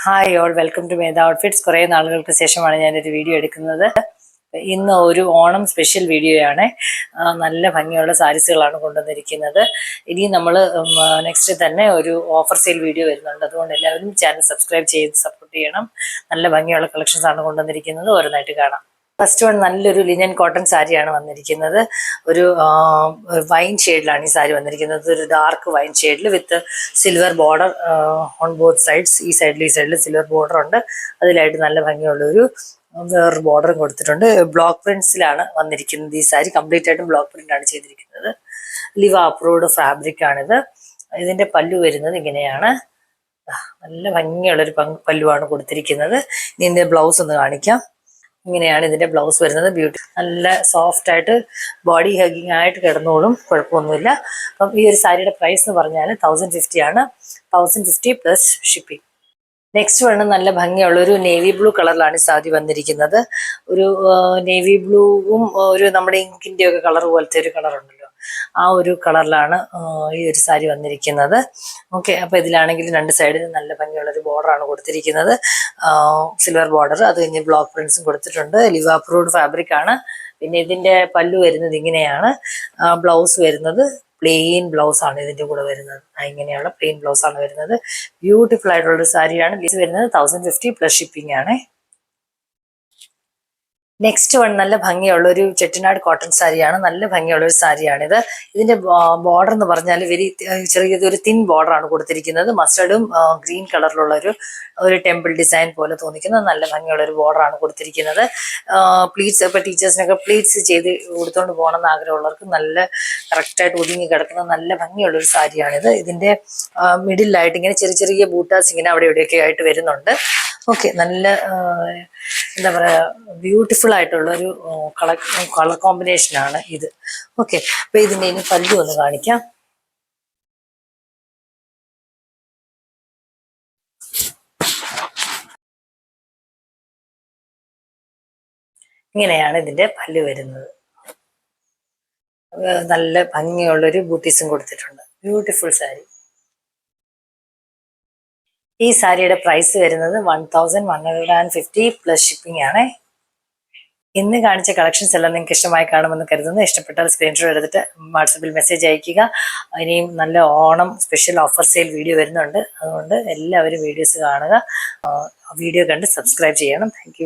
Hi all, welcome to Medha outfits. കുറേ നാളുകൾക്ക് ശേഷമാണ് ഞാനൊരു വീഡിയോ എടുക്കുന്നത്. ഇന്ന് ഒരു ഓണം സ്പെഷ്യൽ വീഡിയോയാണ്. നല്ല ഭംഗിയുള്ള സാരീസുകളാണ് കൊണ്ടുവന്നിരിക്കുന്നത്. ഇനി നമ്മൾ നെക്സ്റ്റ് തന്നെ ഒരു ഓഫർ സെയിൽ വീഡിയോ വരുന്നുണ്ട്. അതുകൊണ്ട് എല്ലാവരും ചാനൽ സബ്സ്ക്രൈബ് ചെയ്ത് സപ്പോർട്ട് ചെയ്യണം. നല്ല ഭംഗിയുള്ള കളക്ഷൻസ് ആണ് കൊണ്ടുവന്നിരിക്കുന്നത്. ഓരോന്നായിട്ട് കാണാം. ഫസ്റ്റ് വൺ നല്ലൊരു ലിനൻ കോട്ടൺ സാരിയാണ് വന്നിരിക്കുന്നത്. ഒരു വൈൻ ഷെയ്ഡിലാണ് ഈ സാരി വന്നിരിക്കുന്നത്. ഒരു ഡാർക്ക് വൈൻ ഷെയ്ഡിൽ വിത്ത് silver border on both sides. ഈ സൈഡിൽ സിൽവർ ബോർഡർ ഉണ്ട്. അതിലായിട്ട് നല്ല ഭംഗിയുള്ളൊരു വേറൊരു ബോർഡറും കൊടുത്തിട്ടുണ്ട്. ബ്ലോക്ക് പ്രിന്റ്സിലാണ് വന്നിരിക്കുന്നത്. ഈ സാരി കംപ്ലീറ്റ് ആയിട്ടും ബ്ലോക്ക് പ്രിന്റ് ആണ് ചെയ്തിരിക്കുന്നത്. ലിവ അപ്രൂവ്ഡ് ഫാബ്രിക് ആണിത്. ഇതിന്റെ പല്ലു വരുന്നത് ഇങ്ങനെയാണ്. നല്ല ഭംഗിയുള്ളൊരു പല്ലുവാണ് കൊടുത്തിരിക്കുന്നത്. ഇനി ഇതിന്റെ ബ്ലൗസ് ഒന്ന് കാണിക്കാം. ഇങ്ങനെയാണ് ഇതിന്റെ ബ്ലൗസ് വരുന്നത്. നല്ല സോഫ്റ്റ് ആയിട്ട് ബോഡി ഹഗിങ് ആയിട്ട് കിടന്നോളും, കുഴപ്പമൊന്നുമില്ല. അപ്പം ഈ ഒരു സാരിയുടെ പ്രൈസ് എന്ന് പറഞ്ഞാൽ 1050 ആണ്. 1050 പ്ലസ് ഷിപ്പിംഗ്. നെക്സ്റ്റ് വണ് നല്ല ഭംഗിയുള്ള ഒരു നേവി ബ്ലൂ കളറിലാണ് ഈ സാരി വന്നിരിക്കുന്നത്. ഒരു നേവി ബ്ലൂവും ഒരു നമ്മുടെ ഇങ്കിന്റെ ഒക്കെ കളർ പോലത്തെ ഒരു കളർ ഉണ്ടല്ലോ, ആ ഒരു കളറിലാണ് ഈ ഒരു സാരി വന്നിരിക്കുന്നത്. ഓക്കെ, അപ്പൊ ഇതിലാണെങ്കിൽ രണ്ട് സൈഡിൽ നല്ല ഭംഗിയുള്ള ഒരു ബോർഡറാണ് കൊടുത്തിരിക്കുന്നത്. സിൽവർ ബോർഡർ, അത് കഴിഞ്ഞ് ബ്ലോക്ക് പ്രിന്റ്സും കൊടുത്തിട്ടുണ്ട്. ലിവ അപ്രൂവ്ഡ് ഫാബ്രിക് ആണ്. പിന്നെ ഇതിന്റെ പല്ലു വരുന്നത് ഇങ്ങനെയാണ്. ബ്ലൗസ് വരുന്നത് പ്ലെയിൻ ബ്ലൗസ് ആണ് ഇതിന്റെ കൂടെ വരുന്നത്. ഇങ്ങനെയുള്ള പ്ലെയിൻ ബ്ലൗസ് ആണ് വരുന്നത്. ബ്യൂട്ടിഫുൾ ആയിട്ടുള്ള ഒരു സാരിയാണ്. ഇത് വരുന്നത് 1050 പ്ലസ് ഷിപ്പിംഗ് ആണ്. നെക്സ്റ്റ് വൺ നല്ല ഭംഗിയുള്ള ഒരു ചെട്ടിനാട് കോട്ടൺ സാരിയാണ്. നല്ല ഭംഗിയുള്ള ഒരു സാരിയാണിത്. ഇതിന്റെ ബോർഡർ എന്ന് പറഞ്ഞാൽ ചെറിയൊരു തിൻ ബോർഡർ ആണ് കൊടുത്തിരിക്കുന്നത്. മസ്റ്റർഡും ഗ്രീൻ കളറിലുള്ള ഒരു ടെമ്പിൾ ഡിസൈൻ പോലെ തോന്നിക്കുന്ന നല്ല ഭംഗിയുള്ള ഒരു ബോർഡർ ആണ് കൊടുത്തിരിക്കുന്നത്. പ്ലീറ്റ്സ് ഇപ്പൊ ടീച്ചേഴ്സിനൊക്കെ പ്ലീറ്റ്സ് ചെയ്ത് കൊടുത്തോണ്ട് പോകണമെന്ന് ആഗ്രഹമുള്ളവർക്ക് നല്ല കറക്റ്റായിട്ട് ഒതുങ്ങി കിടക്കുന്ന നല്ല ഭംഗിയുള്ള ഒരു സാരിയാണിത്. ഇതിന്റെ മിഡിലായിട്ട് ഇങ്ങനെ ചെറിയ ബൂട്ടാസ് ഇങ്ങനെ അവിടെ ഇവിടെയൊക്കെ ആയിട്ട് വരുന്നുണ്ട്. ഓക്കെ, നല്ല എന്താ പറയാ, ബ്യൂട്ടിഫുൾ ആയിട്ടുള്ള ഒരു കളർ കോമ്പിനേഷൻ ആണ് ഇത്. ഓക്കെ, അപ്പൊ ഇതിന്റെ ഇനി പല്ലു ഒന്ന് കാണിക്കാം. ഇങ്ങനെയാണ് ഇതിന്റെ പല്ലു വരുന്നത്. നല്ല ഭംഗിയുള്ളൊരു ബൂട്ടീസും കൊടുത്തിട്ടുണ്ട്. ബ്യൂട്ടിഫുൾ സാരി. ഈ സാരിയുടെ പ്രൈസ് വരുന്നത് 1150 പ്ലസ് ഷിപ്പിംഗ് ആണ്. ഇന്ന് കാണിച്ച കളക്ഷൻസ് എല്ലാം നിങ്ങൾക്ക് ഇഷ്ടമായി കാണുമെന്ന് കരുതുന്നു. ഇഷ്ടപ്പെട്ടാൽ സ്ക്രീൻഷോട്ട് എടുത്തിട്ട് വാട്സപ്പിൽ മെസ്സേജ് അയക്കുക. ഇനിയും നല്ല Onam special offer sale video വരുന്നുണ്ട്. അതുകൊണ്ട് എല്ലാവരും വീഡിയോസ് കാണുക. വീഡിയോ കണ്ട് സബ്സ്ക്രൈബ് ചെയ്യണം. താങ്ക്